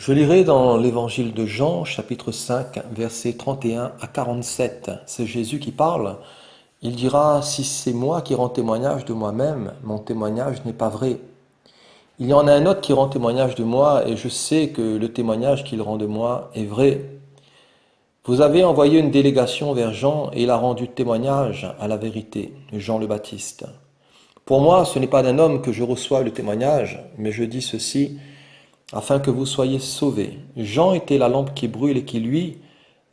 Je lirai dans l'évangile de Jean, chapitre 5, versets 31 à 47. C'est Jésus qui parle. Il dira, si c'est moi qui rends témoignage de moi-même, mon témoignage n'est pas vrai. Il y en a un autre qui rend témoignage de moi et je sais que le témoignage qu'il rend de moi est vrai. Vous avez envoyé une délégation vers Jean et il a rendu témoignage à la vérité, Jean le Baptiste. Pour moi, ce n'est pas d'un homme que je reçois le témoignage, mais je dis ceci afin que vous soyez sauvés. Jean était la lampe qui brûle et qui luit,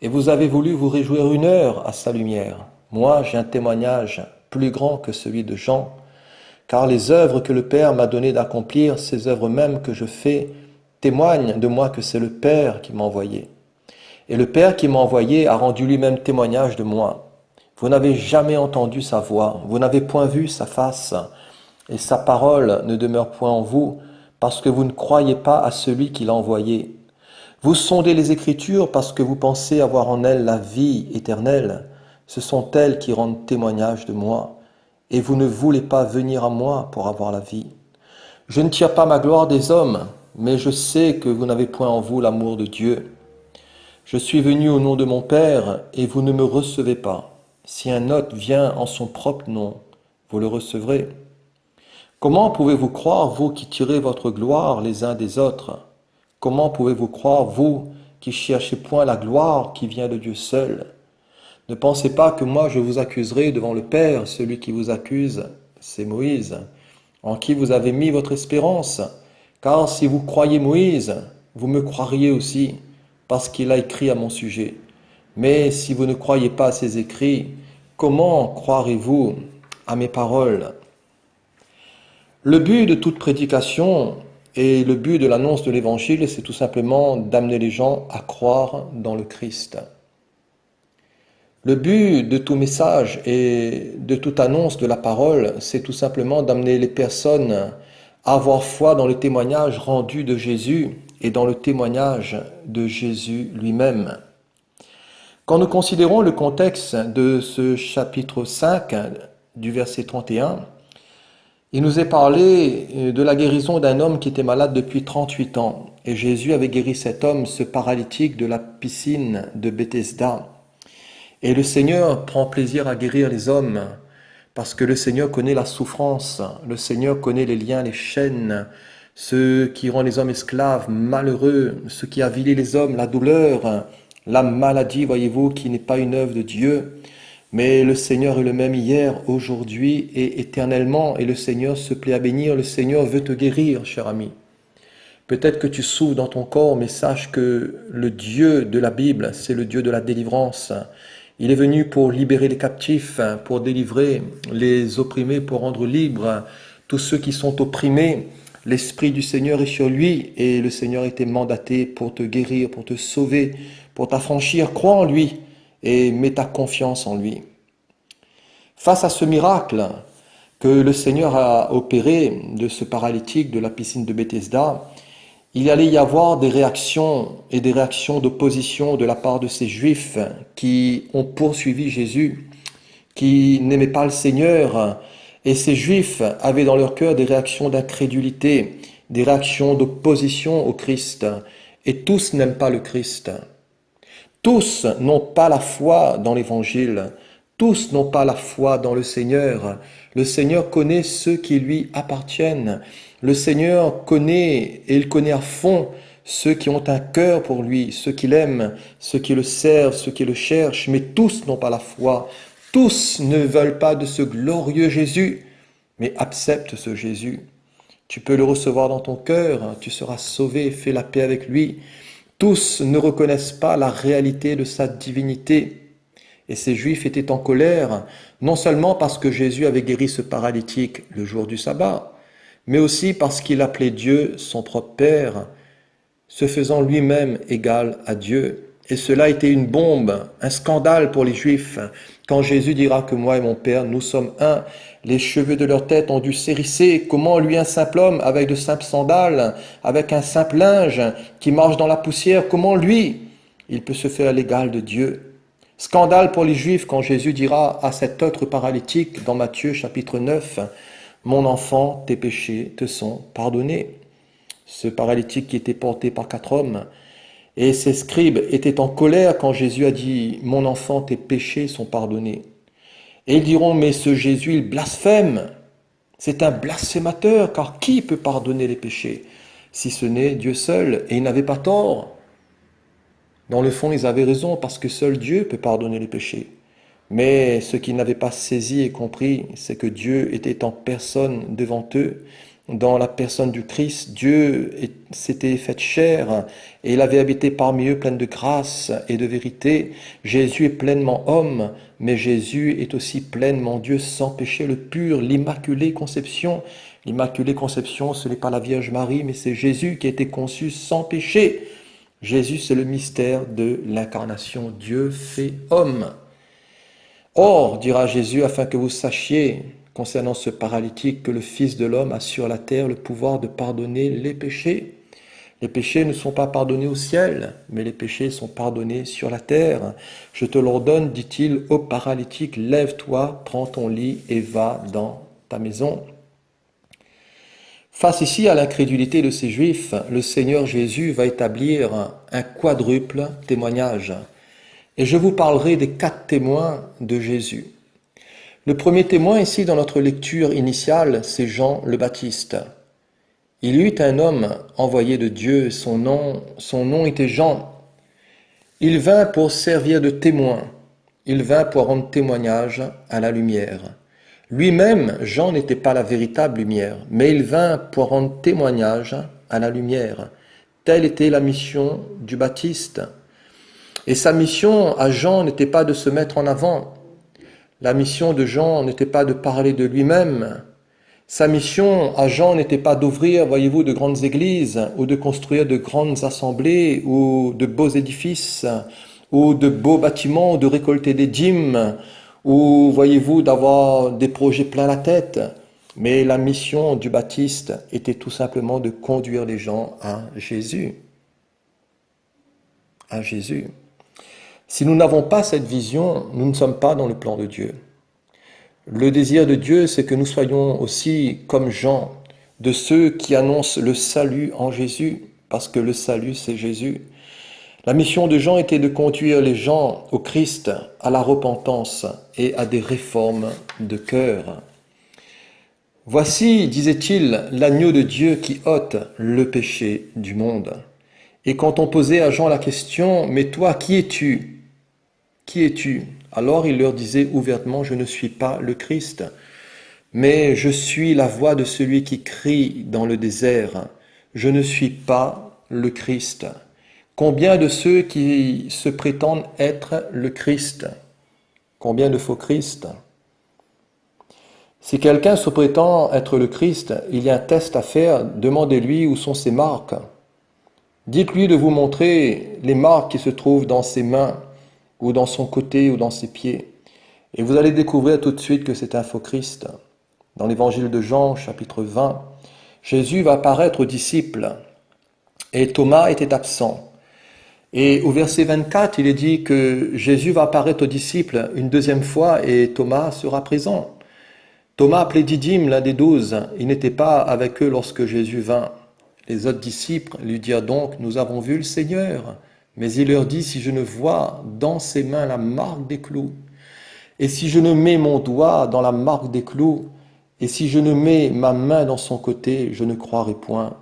et vous avez voulu vous réjouir une heure à sa lumière. Moi, j'ai un témoignage plus grand que celui de Jean, car les œuvres que le Père m'a donné d'accomplir, ces œuvres mêmes que je fais, témoignent de moi que c'est le Père qui m'a envoyé. Et le Père qui m'a envoyé a rendu lui-même témoignage de moi. Vous n'avez jamais entendu sa voix, vous n'avez point vu sa face, et sa parole ne demeure point en vous, parce que vous ne croyez pas à celui qui l'a envoyé. Vous sondez les Écritures parce que vous pensez avoir en elles la vie éternelle. Ce sont elles qui rendent témoignage de moi, et vous ne voulez pas venir à moi pour avoir la vie. Je ne tire pas ma gloire des hommes, mais je sais que vous n'avez point en vous l'amour de Dieu. Je suis venu au nom de mon Père, et vous ne me recevez pas. Si un autre vient en son propre nom, vous le recevrez. Comment pouvez-vous croire, vous qui tirez votre gloire les uns des autres? Comment pouvez-vous croire, vous qui cherchez point la gloire qui vient de Dieu seul? Ne pensez pas que moi je vous accuserai devant le Père. Celui qui vous accuse, c'est Moïse, en qui vous avez mis votre espérance. Car si vous croyez Moïse, vous me croiriez aussi, parce qu'il a écrit à mon sujet. Mais si vous ne croyez pas à ses écrits, comment croirez-vous à mes paroles? Le but de toute prédication et le but de l'annonce de l'Évangile, c'est tout simplement d'amener les gens à croire dans le Christ. Le but de tout message et de toute annonce de la parole, c'est tout simplement d'amener les personnes à avoir foi dans le témoignage rendu de Jésus et dans le témoignage de Jésus lui-même. Quand nous considérons le contexte de ce chapitre 5 du verset 31, il nous est parlé de la guérison d'un homme qui était malade depuis 38 ans. Et Jésus avait guéri cet homme, ce paralytique de la piscine de Bethesda. Et le Seigneur prend plaisir à guérir les hommes parce que le Seigneur connaît la souffrance, le Seigneur connaît les liens, les chaînes, ce qui rend les hommes esclaves, malheureux, ce qui avilit les hommes, la douleur, la maladie, voyez-vous, qui n'est pas une œuvre de Dieu. Mais le Seigneur est le même hier, aujourd'hui et éternellement, et le Seigneur se plaît à bénir, le Seigneur veut te guérir, cher ami. Peut-être que tu souffres dans ton corps, mais sache que le Dieu de la Bible, c'est le Dieu de la délivrance. Il est venu pour libérer les captifs, pour délivrer les opprimés, pour rendre libres tous ceux qui sont opprimés. L'Esprit du Seigneur est sur lui, et le Seigneur était mandaté pour te guérir, pour te sauver, pour t'affranchir. Crois en lui et mets ta confiance en lui. Face à ce miracle que le Seigneur a opéré de ce paralytique de la piscine de Bethesda, il allait y avoir des réactions et des réactions d'opposition de la part de ces Juifs qui ont poursuivi Jésus, qui n'aimaient pas le Seigneur. Et ces Juifs avaient dans leur cœur des réactions d'incrédulité, des réactions d'opposition au Christ. Et tous n'aiment pas le Christ. Tous n'ont pas la foi dans l'Évangile. Tous n'ont pas la foi dans le Seigneur. Le Seigneur connaît ceux qui lui appartiennent. Le Seigneur connaît, et il connaît à fond ceux qui ont un cœur pour lui, ceux qui l'aiment, ceux qui le servent, ceux qui le cherchent. Mais tous n'ont pas la foi. Tous ne veulent pas de ce glorieux Jésus, mais acceptent ce Jésus. Tu peux le recevoir dans ton cœur, tu seras sauvé, fais la paix avec lui. Tous ne reconnaissent pas la réalité de sa divinité. Et ces Juifs étaient en colère, non seulement parce que Jésus avait guéri ce paralytique le jour du sabbat, mais aussi parce qu'il appelait Dieu son propre Père, se faisant lui-même égal à Dieu. Et cela était une bombe, un scandale pour les Juifs. Quand Jésus dira que moi et mon Père, nous sommes un, les cheveux de leur tête ont dû s'hérisser. Comment lui, un simple homme, avec de simples sandales, avec un simple linge, qui marche dans la poussière, comment lui, il peut se faire l'égal de Dieu? Scandale pour les Juifs quand Jésus dira à cet autre paralytique dans Matthieu chapitre 9, « Mon enfant, tes péchés te sont pardonnés ». ce paralytique qui était porté par 4 hommes. Et ces scribes étaient en colère quand Jésus a dit « Mon enfant, tes péchés sont pardonnés ». Et ils diront « Mais ce Jésus, il blasphème. C'est un blasphémateur, car qui peut pardonner les péchés, si ce n'est Dieu seul ?» Et ils n'avaient pas tort. Dans le fond, ils avaient raison, parce que seul Dieu peut pardonner les péchés. Mais ce qu'ils n'avaient pas saisi et compris, c'est que Dieu était en personne devant eux. Dans la personne du Christ, Dieu s'était fait chair et il avait habité parmi eux plein de grâce et de vérité. Jésus est pleinement homme, mais Jésus est aussi pleinement Dieu sans péché, le pur, l'Immaculée Conception. L'Immaculée Conception, ce n'est pas la Vierge Marie, mais c'est Jésus qui a été conçu sans péché. Jésus, c'est le mystère de l'incarnation, Dieu fait homme. Or, dira Jésus, afin que vous sachiez, concernant ce paralytique, que le Fils de l'homme a sur la terre le pouvoir de pardonner les péchés. Les péchés ne sont pas pardonnés au ciel, mais les péchés sont pardonnés sur la terre. Je te l'ordonne, dit-il au paralytique, lève-toi, prends ton lit et va dans ta maison. Face ici à l'incrédulité de ces Juifs, le Seigneur Jésus va établir un quadruple témoignage. Et je vous parlerai des 4 témoins de Jésus. Le premier témoin ici dans notre lecture initiale, c'est Jean le Baptiste. Il y eut un homme envoyé de Dieu, son nom était Jean. Il vint pour servir de témoin, il vint pour rendre témoignage à la lumière. Lui-même, Jean n'était pas la véritable lumière, mais il vint pour rendre témoignage à la lumière. Telle était la mission du Baptiste. Et sa mission à Jean n'était pas de se mettre en avant. La mission de Jean n'était pas de parler de lui-même. Sa mission à Jean n'était pas d'ouvrir, voyez-vous, de grandes églises, ou de construire de grandes assemblées, ou de beaux édifices, ou de beaux bâtiments, ou de récolter des dîmes, ou, voyez-vous, d'avoir des projets plein la tête. Mais la mission du Baptiste était tout simplement de conduire les gens à Jésus. À Jésus. Si nous n'avons pas cette vision, nous ne sommes pas dans le plan de Dieu. Le désir de Dieu, c'est que nous soyons aussi comme Jean, de ceux qui annoncent le salut en Jésus, parce que le salut, c'est Jésus. La mission de Jean était de conduire les gens au Christ, à la repentance et à des réformes de cœur. Voici, disait-il, l'agneau de Dieu qui ôte le péché du monde. Et quand on posait à Jean la question, « Mais toi, qui es-tu ? Qui es-tu » Alors il leur disait ouvertement, « Je ne suis pas le Christ, mais je suis la voix de celui qui crie dans le désert. Je ne suis pas le Christ. » Combien de ceux qui se prétendent être le Christ? Combien de faux Christ? Si quelqu'un se prétend être le Christ, il y a un test à faire, demandez-lui où sont ses marques. Dites-lui de vous montrer les marques qui se trouvent dans ses mains, ou dans son côté, ou dans ses pieds. Et vous allez découvrir tout de suite que c'est un faux Christ. Dans l'évangile de Jean, chapitre 20, Jésus va apparaître aux disciples, et Thomas était absent. Et au verset 24, il est dit que Jésus va apparaître aux disciples une deuxième fois, et Thomas sera présent. Thomas, appelé Didyme, l'un des 12, il n'était pas avec eux lorsque Jésus vint. Les autres disciples lui dirent donc, « Nous avons vu le Seigneur. » Mais il leur dit, « Si je ne vois dans ses mains la marque des clous, et si je ne mets mon doigt dans la marque des clous, et si je ne mets ma main dans son côté, je ne croirai point. »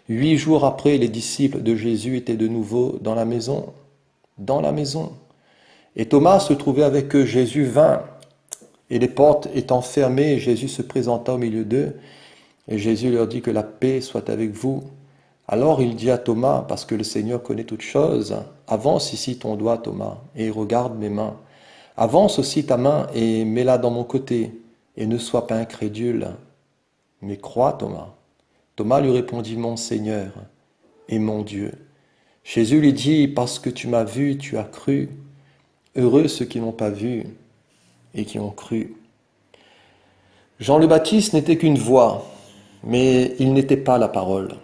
8 jours après, les disciples de Jésus étaient de nouveau dans la maison. Dans la maison. Et Thomas se trouvait avec eux. Jésus vint, et les portes étant fermées, Jésus se présenta au milieu d'eux, et Jésus leur dit que la paix soit avec vous. Alors il dit à Thomas, parce que le Seigneur connaît toutes choses, « Avance ici ton doigt, Thomas, et regarde mes mains. Avance aussi ta main et mets-la dans mon côté, et ne sois pas incrédule, mais crois, Thomas. » Thomas lui répondit, « Mon Seigneur et mon Dieu. » Jésus lui dit, « Parce que tu m'as vu, tu as cru. Heureux ceux qui n'ont pas vu et qui ont cru. » Jean le Baptiste n'était qu'une voix, mais il n'était pas la parole.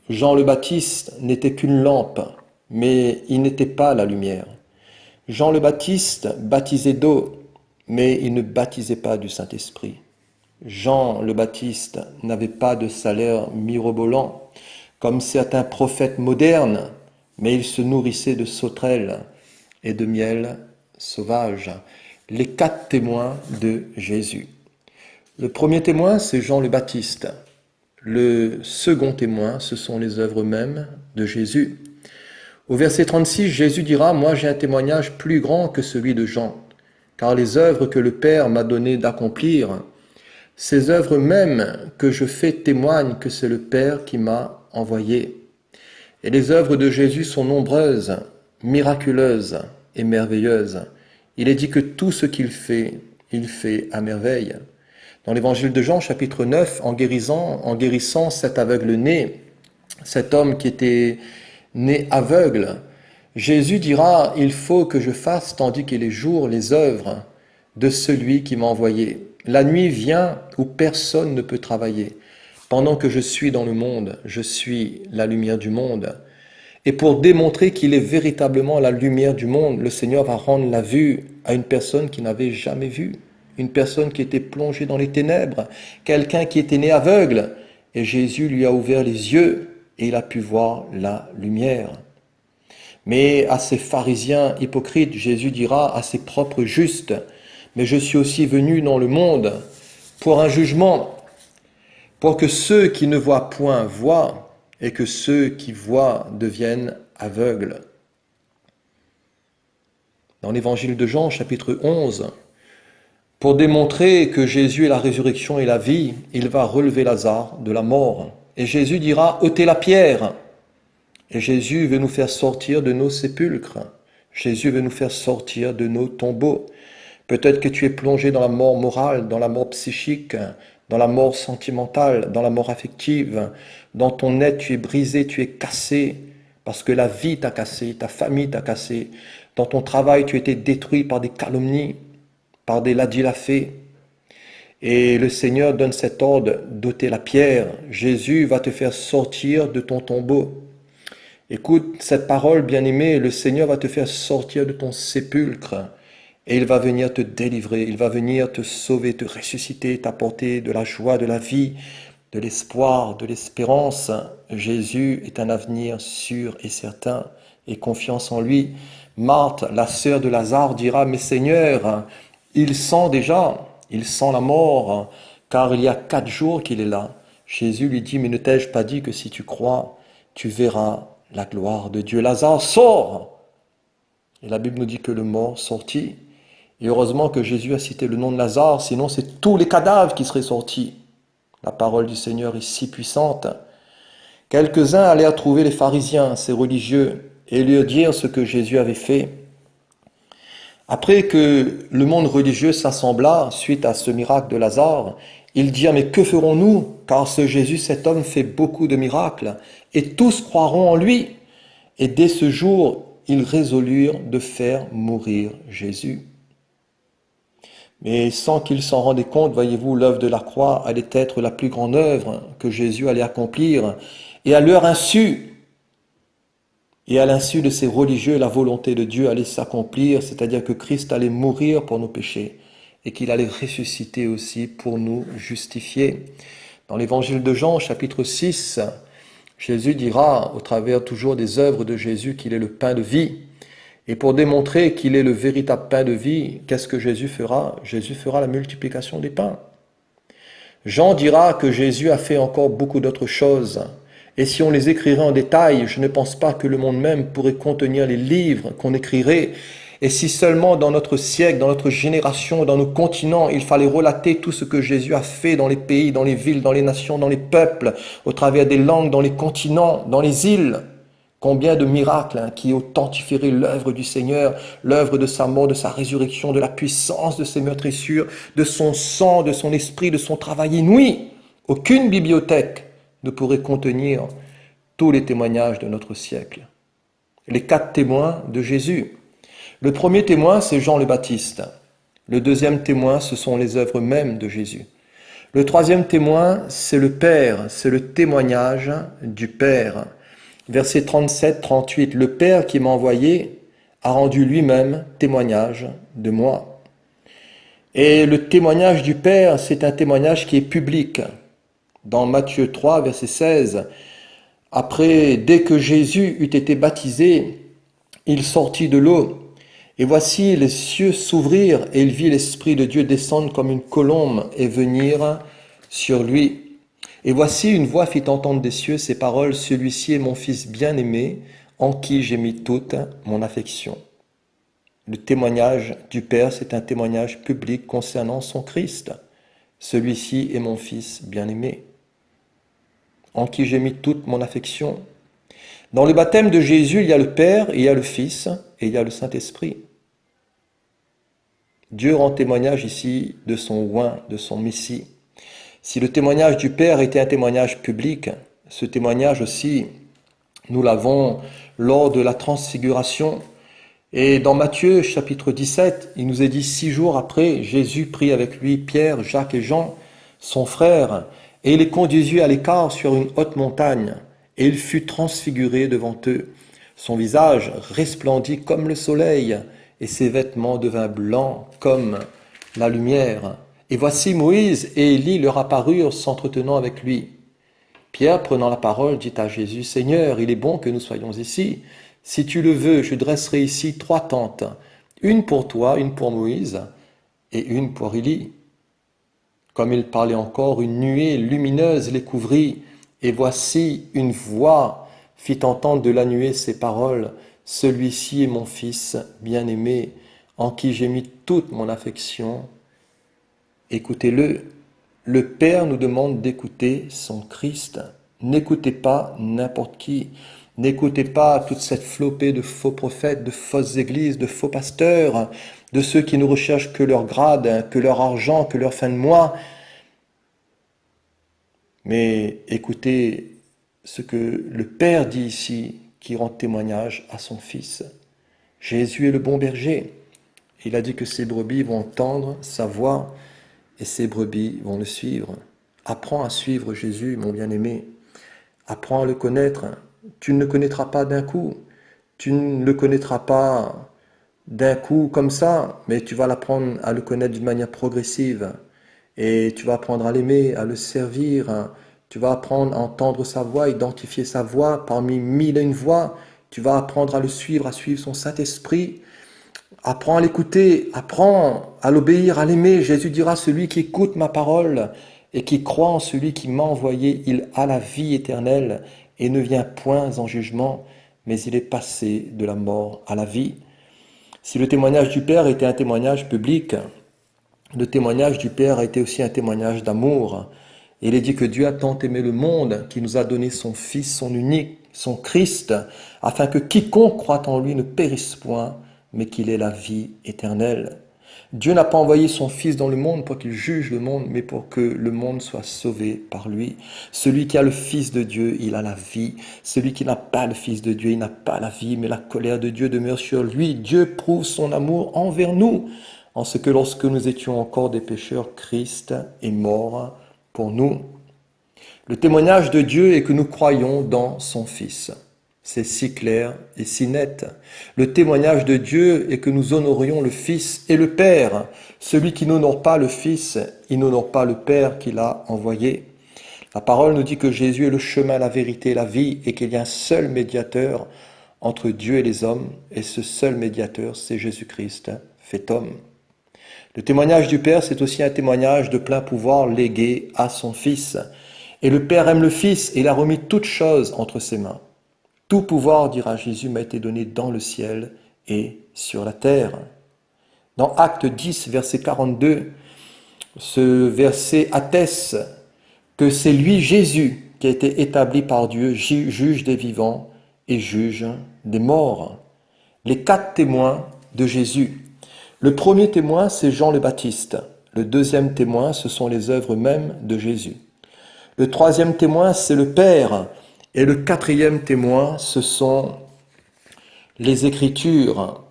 Jean le Baptiste n'était qu'une lampe, mais il n'était pas la lumière. Jean le Baptiste baptisait d'eau, mais il ne baptisait pas du Saint-Esprit. Jean le Baptiste n'avait pas de salaire mirobolant. comme certains prophètes modernes, mais il se nourrissait de sauterelles et de miel sauvage. Les 4 témoins de Jésus. Le premier témoin, c'est Jean le Baptiste. Le second témoin, ce sont les œuvres mêmes de Jésus. Au verset 36, Jésus dira « Moi j'ai un témoignage plus grand que celui de Jean, car les œuvres que le Père m'a donné d'accomplir, ces œuvres mêmes que je fais témoignent que c'est le Père qui m'a envoyé. » Et les œuvres de Jésus sont nombreuses, miraculeuses et merveilleuses. Il est dit que tout ce qu'il fait à merveille. Dans l'évangile de Jean, chapitre 9, en guérissant cet aveugle-né, cet homme qui était né aveugle, Jésus dira « Il faut que je fasse, tandis qu'il est jour, les œuvres de celui qui m'a envoyé. La nuit vient où personne ne peut travailler. Pendant que je suis dans le monde, je suis la lumière du monde. » Et pour démontrer qu'il est véritablement la lumière du monde, le Seigneur va rendre la vue à une personne qui n'avait jamais vu, une personne qui était plongée dans les ténèbres, quelqu'un qui était né aveugle. Et Jésus lui a ouvert les yeux et il a pu voir la lumière. Mais à ces pharisiens hypocrites, Jésus dira à ses propres justes, « Mais je suis aussi venu dans le monde pour un jugement, pour que ceux qui ne voient point voient, et que ceux qui voient deviennent aveugles. » Dans l'évangile de Jean, chapitre 11, pour démontrer que Jésus est la résurrection et la vie, il va relever Lazare de la mort. Et Jésus dira « ôtez la pierre ». Et Jésus veut nous faire sortir de nos sépulcres. Jésus veut nous faire sortir de nos tombeaux. Peut-être que tu es plongé dans la mort morale, dans la mort psychique, dans la mort sentimentale, dans la mort affective. Dans ton être, tu es brisé, tu es cassé, parce que la vie t'a cassé, ta famille t'a cassé. Dans ton travail, tu as été détruit par des calomnies, par des ladilafés. Et le Seigneur donne cet ordre d'ôter la pierre. Jésus va te faire sortir de ton tombeau. Écoute cette parole, bien-aimé, le Seigneur va te faire sortir de ton sépulcre et il va venir te délivrer, il va venir te sauver, te ressusciter, t'apporter de la joie, de la vie, de l'espoir, de l'espérance. Jésus est un avenir sûr et certain et confiance en lui. Marthe, la sœur de Lazare, dira « Mais Seigneur, il sent la mort, car il y a 4 jours qu'il est là. » Jésus lui dit « Mais ne t'ai-je pas dit que si tu crois, tu verras la gloire de Dieu. Lazare sort !» Et la Bible nous dit que le mort sortit. Et heureusement que Jésus a cité le nom de Lazare, sinon c'est tous les cadavres qui seraient sortis. La parole du Seigneur est si puissante. Quelques-uns allèrent trouver les pharisiens, ces religieux, et leur dire ce que Jésus avait fait. Après que le monde religieux s'assembla suite à ce miracle de Lazare, ils dirent « Mais que ferons-nous? Car ce Jésus, cet homme, fait beaucoup de miracles, et tous croiront en lui. » Et dès ce jour, ils résolurent de faire mourir Jésus. Mais sans qu'ils s'en rendaient compte, voyez-vous, l'œuvre de la croix allait être la plus grande œuvre que Jésus allait accomplir. Et à leur insu, et à l'insu de ces religieux, la volonté de Dieu allait s'accomplir, c'est-à-dire que Christ allait mourir pour nos péchés et qu'il allait ressusciter aussi pour nous justifier. Dans l'évangile de Jean, chapitre 6, Jésus dira, au travers toujours des œuvres de Jésus, qu'il est le pain de vie. Et pour démontrer qu'il est le véritable pain de vie, qu'est-ce que Jésus fera? Jésus fera la multiplication des pains. Jean dira que Jésus a fait encore beaucoup d'autres choses. Et si on les écrirait en détail, je ne pense pas que le monde même pourrait contenir les livres qu'on écrirait. Et si seulement dans notre siècle, dans notre génération, dans nos continents, il fallait relater tout ce que Jésus a fait dans les pays, dans les villes, dans les nations, dans les peuples, au travers des langues, dans les continents, dans les îles. Combien de miracles qui authentifieraient l'œuvre du Seigneur, l'œuvre de sa mort, de sa résurrection, de la puissance de ses meurtrissures, de son sang, de son esprit, de son travail inouï. Aucune bibliothèque ne pourrait contenir tous les témoignages de notre siècle. Les 4 témoins de Jésus. Le premier témoin, c'est Jean le Baptiste. Le deuxième témoin, ce sont les œuvres mêmes de Jésus. Le troisième témoin, c'est le Père, c'est le témoignage du Père. Verset 37-38, « Le Père qui m'a envoyé a rendu lui-même témoignage de moi. » Et le témoignage du Père, c'est un témoignage qui est public. Dans Matthieu 3, verset 16, « Après, dès que Jésus eut été baptisé, il sortit de l'eau. Et voici les cieux s'ouvrirent, et il vit l'Esprit de Dieu descendre comme une colombe et venir sur lui. Et voici une voix fit entendre des cieux ces paroles, celui-ci est mon Fils bien-aimé, en qui j'ai mis toute mon affection. Le témoignage du Père, c'est un témoignage public concernant son Christ. Celui-ci est mon Fils bien-aimé, en qui j'ai mis toute mon affection. Dans le baptême de Jésus, il y a le Père, il y a le Fils, et il y a le Saint-Esprit. Dieu rend témoignage ici de son oint, de son Messie. Si le témoignage du Père était un témoignage public, ce témoignage aussi, nous l'avons lors de la transfiguration. Et dans Matthieu chapitre 17, il nous est dit 6 jours après, Jésus prit avec lui Pierre, Jacques et Jean, son frère, et il les conduisit à l'écart sur une haute montagne, et il fut transfiguré devant eux. Son visage resplendit comme le soleil, et ses vêtements devinrent blancs comme la lumière. Et voici Moïse et Élie leur apparurent s'entretenant avec lui. Pierre, prenant la parole, dit à Jésus, « Seigneur, il est bon que nous soyons ici. Si tu le veux, je dresserai ici 3 tentes, une pour toi, une pour Moïse et une pour Élie. » Comme il parlait encore, une nuée lumineuse les couvrit, et voici une voix fit entendre de la nuée ces paroles, « Celui-ci est mon Fils bien-aimé, en qui j'ai mis toute mon affection. Écoutez-le. » Le Père nous demande d'écouter son Christ. N'écoutez pas n'importe qui. N'écoutez pas toute cette flopée de faux prophètes, de fausses églises, de faux pasteurs, de ceux qui ne recherchent que leur grade, que leur argent, que leur fin de mois. Mais écoutez ce que le Père dit ici, qui rend témoignage à son Fils. Jésus est le bon berger. Il a dit que ses brebis vont entendre sa voix et ses brebis vont le suivre. Apprends à suivre Jésus, mon bien-aimé. Apprends à le connaître. Tu ne le connaîtras pas d'un coup. Tu ne le connaîtras pas d'un coup comme ça, mais tu vas l'apprendre à le connaître d'une manière progressive. Et tu vas apprendre à l'aimer, à le servir. Tu vas apprendre à entendre sa voix, identifier sa voix parmi 1001 voix. Tu vas apprendre à le suivre, à suivre son Saint-Esprit. Apprends à l'écouter, apprends à l'obéir, à l'aimer. Jésus dira, celui qui écoute ma parole et qui croit en celui qui m'a envoyé, il a la vie éternelle et ne vient point en jugement, mais il est passé de la mort à la vie. Si le témoignage du Père était un témoignage public, le témoignage du Père a été aussi un témoignage d'amour. Il est dit que Dieu a tant aimé le monde qu'il nous a donné son Fils, son unique, son Christ, afin que quiconque croit en lui ne périsse point, mais qu'il ait la vie éternelle. Dieu n'a pas envoyé son Fils dans le monde pour qu'il juge le monde, mais pour que le monde soit sauvé par lui. Celui qui a le Fils de Dieu, il a la vie. Celui qui n'a pas le Fils de Dieu, il n'a pas la vie, mais la colère de Dieu demeure sur lui. Dieu prouve son amour envers nous, en ce que lorsque nous étions encore des pécheurs, Christ est mort pour nous. Le témoignage de Dieu est que nous croyons dans son Fils. C'est si clair et si net. Le témoignage de Dieu est que nous honorions le Fils et le Père. Celui qui n'honore pas le Fils, il n'honore pas le Père qui l'a envoyé. La parole nous dit que Jésus est le chemin, la vérité et la vie, et qu'il y a un seul médiateur entre Dieu et les hommes, et ce seul médiateur, c'est Jésus-Christ, fait homme. Le témoignage du Père, c'est aussi un témoignage de plein pouvoir légué à son Fils. Et le Père aime le Fils, et il a remis toutes choses entre ses mains. Tout pouvoir, dira Jésus, m'a été donné dans le ciel et sur la terre. Dans Acte 10, verset 42, ce verset atteste que c'est lui, Jésus, qui a été établi par Dieu, juge des vivants et juge des morts. Les 4 témoins de Jésus. Le premier témoin, c'est Jean le Baptiste. Le deuxième témoin, ce sont les œuvres mêmes de Jésus. Le troisième témoin, c'est le Père. Et le 4e témoin, ce sont les Écritures.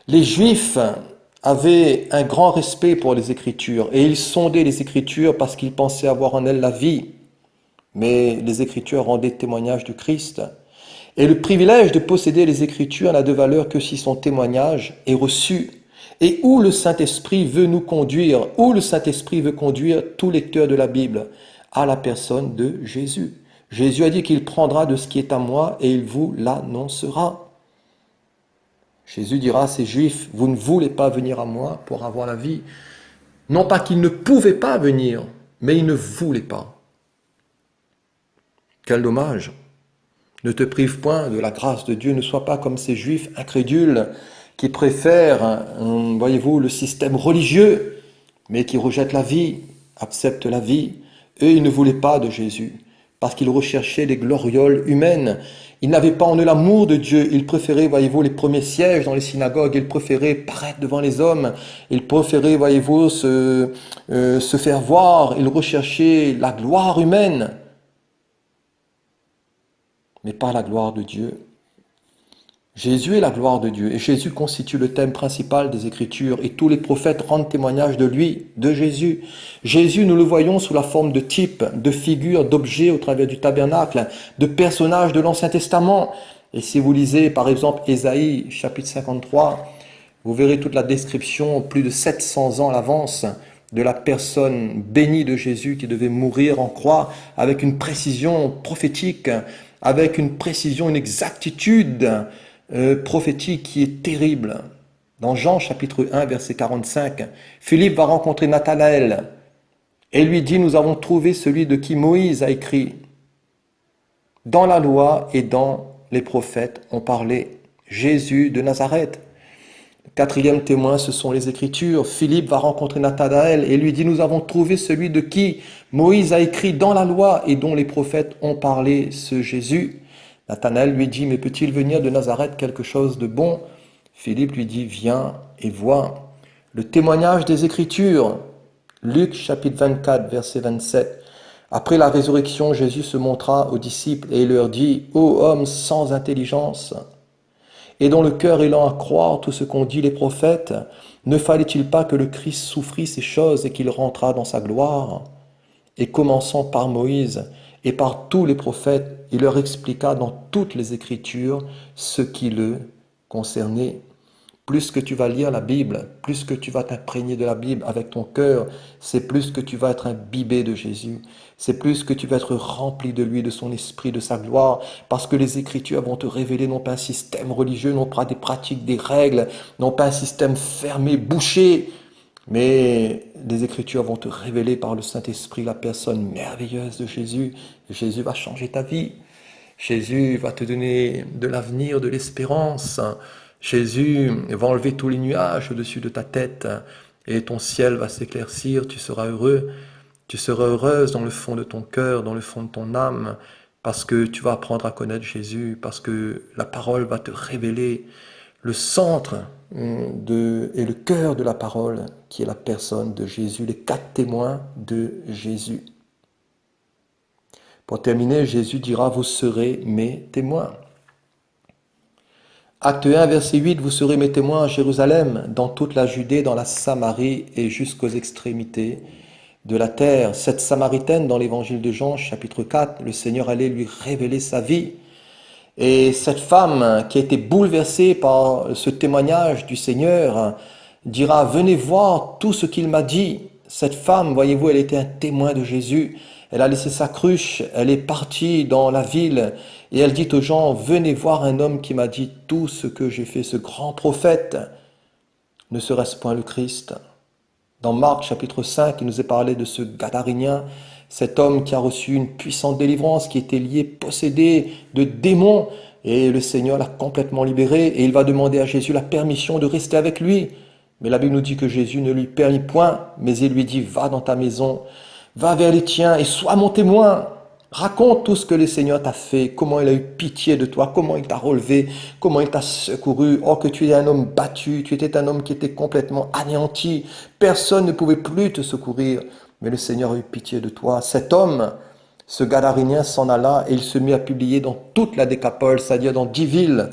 Les Juifs avaient un grand respect pour les Écritures et ils sondaient les Écritures parce qu'ils pensaient avoir en elles la vie. Mais les Écritures rendaient témoignage du Christ. Et le privilège de posséder les Écritures n'a de valeur que si son témoignage est reçu. Et où le Saint-Esprit veut nous conduire, où le Saint-Esprit veut conduire tout lecteur de la Bible, à la personne de Jésus. Jésus a dit qu'il prendra de ce qui est à moi et il vous l'annoncera. Jésus dira à ces Juifs, vous ne voulez pas venir à moi pour avoir la vie. Non pas qu'ils ne pouvaient pas venir, mais ils ne voulaient pas. Quel dommage! Ne te prive point de la grâce de Dieu, ne sois pas comme ces Juifs incrédules qui préfèrent, voyez-vous, le système religieux, mais qui rejettent la vie, acceptent la vie. Eux, ils ne voulaient pas de Jésus, parce qu'ils recherchaient les glorioles humaines. Ils n'avaient pas en eux l'amour de Dieu. Ils préféraient, voyez-vous, les premiers sièges dans les synagogues. Ils préféraient paraître devant les hommes. Ils préféraient, voyez-vous, se faire voir. Ils recherchaient la gloire humaine, mais pas la gloire de Dieu. Jésus est la gloire de Dieu et Jésus constitue le thème principal des Écritures et tous les prophètes rendent témoignage de lui, de Jésus. Jésus, nous le voyons sous la forme de types, de figures, d'objets au travers du tabernacle, de personnages de l'Ancien Testament. Et si vous lisez par exemple Ésaïe chapitre 53, vous verrez toute la description, plus de 700 ans à l'avance, de la personne bénie de Jésus qui devait mourir en croix avec une précision prophétique, avec une précision, une exactitude prophétique qui est terrible. Dans Jean chapitre 1 verset 45, Philippe va rencontrer Nathanaël et lui dit, nous avons trouvé celui de qui Moïse a écrit. Dans la loi et dans les prophètes on parlait Jésus de Nazareth. Le quatrième témoin, ce sont les Écritures. Philippe va rencontrer Nathanaël et lui dit, nous avons trouvé celui de qui Moïse a écrit dans la loi et dont les prophètes ont parlé, ce Jésus. Nathanaël lui dit, mais peut-il venir de Nazareth quelque chose de bon? Philippe lui dit, viens et vois. Le témoignage des Écritures, Luc chapitre 24, verset 27. Après la résurrection, Jésus se montra aux disciples et il leur dit, ô hommes sans intelligence, et dont le cœur est lent à croire tout ce qu'ont dit les prophètes, ne fallait-il pas que le Christ souffrit ces choses et qu'il rentrât dans sa gloire? Et commençant par Moïse et par tous les prophètes, il leur expliqua dans toutes les Écritures ce qui le concernait. Plus que tu vas lire la Bible, plus que tu vas t'imprégner de la Bible avec ton cœur, c'est plus que tu vas être imbibé de Jésus. C'est plus que tu vas être rempli de lui, de son esprit, de sa gloire, parce que les Écritures vont te révéler non pas un système religieux, non pas des pratiques, des règles, non pas un système fermé, bouché, mais les Écritures vont te révéler par le Saint-Esprit la personne merveilleuse de Jésus. Et Jésus va changer ta vie. Jésus va te donner de l'avenir, de l'espérance. Jésus va enlever tous les nuages au-dessus de ta tête et ton ciel va s'éclaircir, tu seras heureux, tu seras heureuse dans le fond de ton cœur, dans le fond de ton âme, parce que tu vas apprendre à connaître Jésus, parce que la parole va te révéler le centre et le cœur de la parole, qui est la personne de Jésus, les 4 témoins de Jésus. Pour terminer, Jésus dira, vous serez mes témoins. Acte 1, verset 8, vous serez mes témoins à Jérusalem, dans toute la Judée, dans la Samarie et jusqu'aux extrémités de la terre. Cette Samaritaine, dans l'évangile de Jean, chapitre 4, le Seigneur allait lui révéler sa vie. Et cette femme qui a été bouleversée par ce témoignage du Seigneur dira, venez voir tout ce qu'il m'a dit. Cette femme, voyez-vous, elle était un témoin de Jésus. Elle a laissé sa cruche, elle est partie dans la ville et elle dit aux gens, venez voir un homme qui m'a dit tout ce que j'ai fait, ce grand prophète. Ne serait-ce point le Christ? Dans Marc chapitre 5, il nous est parlé de ce Gadarénien, cet homme qui a reçu une puissante délivrance, qui était lié, possédé de démons, et le Seigneur l'a complètement libéré, et il va demander à Jésus la permission de rester avec lui. Mais la Bible nous dit que Jésus ne lui permit point, mais il lui dit, va dans ta maison, va vers les tiens et sois mon témoin. Raconte tout ce que le Seigneur t'a fait, comment il a eu pitié de toi, comment il t'a relevé, comment il t'a secouru. Oh, que tu es un homme battu, tu étais un homme qui était complètement anéanti. Personne ne pouvait plus te secourir, mais le Seigneur a eu pitié de toi. Cet homme, ce Gadarénien s'en alla et il se mit à publier dans toute la Décapole, c'est-à-dire dans 10 villes,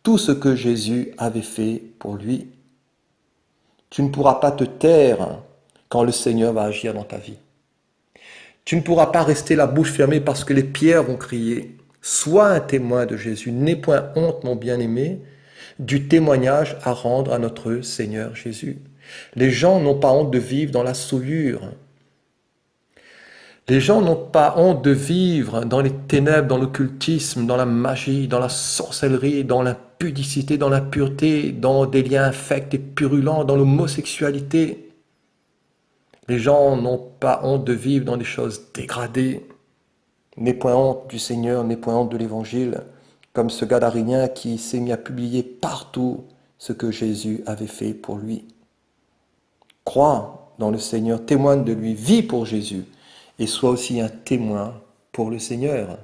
tout ce que Jésus avait fait pour lui. Tu ne pourras pas te taire quand le Seigneur va agir dans ta vie. Tu ne pourras pas rester la bouche fermée parce que les pierres vont crier. Sois un témoin de Jésus. N'aie point honte, mon bien-aimé, du témoignage à rendre à notre Seigneur Jésus. Les gens n'ont pas honte de vivre dans la souillure. Les gens n'ont pas honte de vivre dans les ténèbres, dans l'occultisme, dans la magie, dans la sorcellerie, dans l'impudicité, dans l'impureté, dans des liens infects et purulents, dans l'homosexualité. Les gens n'ont pas honte de vivre dans des choses dégradées. N'aie point honte du Seigneur, n'aie point honte de l'Évangile, comme ce Gadarénien qui s'est mis à publier partout ce que Jésus avait fait pour lui. Crois dans le Seigneur, témoigne de lui, vis pour Jésus, et sois aussi un témoin pour le Seigneur.